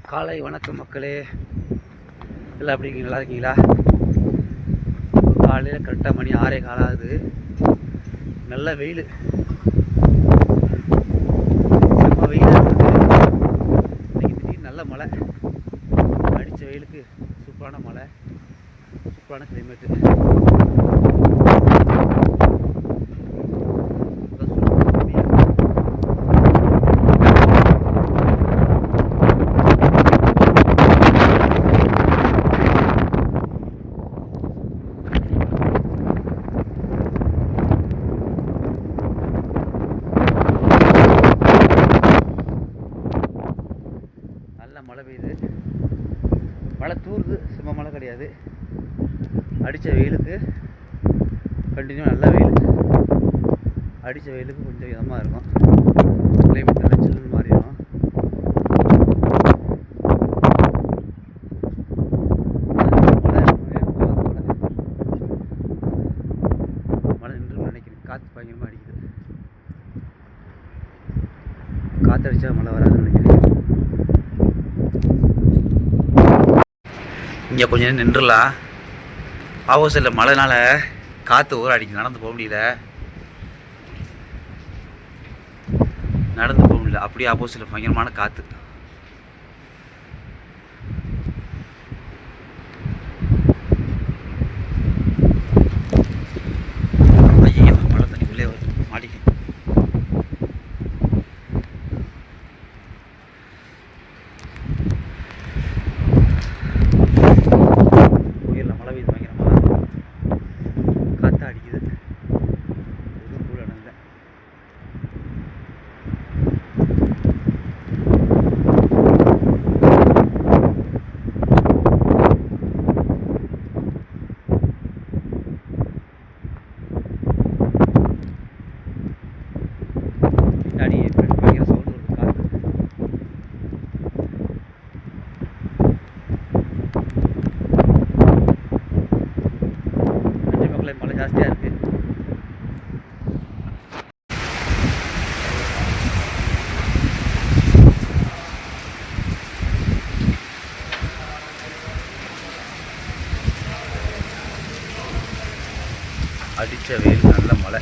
காலை வணக்கம் மக்களே, எல்லாம் எப்படி இருக்கீங்க? நல்லா இருக்கீங்களா? காலையில் கரெக்டாக மணி 6:15 ஆகுது. நல்ல வெயில், செம்ம வெயிலாக இருக்குது. இன்றைக்கி திடீர்னு நல்ல மழை, அடித்த வெயிலுக்கு சூப்பரான மழை, சூப்பரான கிளைமேட்டு. நல்ல மழை பெய்யுது, மழை தூருது, சும்மா மழை கிடையாது. அடித்த வெயிலுக்கு கண்டினியூ நல்ல வெயில், அடித்த வெயிலுக்கு கொஞ்சம் இதமாக இருக்கும், கிளைமேட் நல்லா சில்லுன்னு மாறிடும். மழை நின்று நினைக்கிறேன், காற்று பயங்கரமாக அடிக்குது. காற்று அடித்தா மழை வராதுன்னு நினைக்கிறேன். இங்கே கொஞ்சம் நேரம் நின்றுலாம். ஆப்போசிட்டில் மழைனால காற்று ஊற அடிக்கு, நடந்து போக முடியல, அப்படியே ஆப்போசிட்டில் பயங்கரமான காற்று. ஐயோ, மழை தண்ணி உள்ளே வருது, மாடிக்கு. மழை பெய்யுது பயங்கரமாக, காற்று அடிக்குது. எதுவும் கூட நடந்த பின்னாடி பயங்கர சவுண்டு வருது, காற்று. மழை ஜாஸ்தியாக இருக்குது. அடித்த வெயில் நல்ல மழை.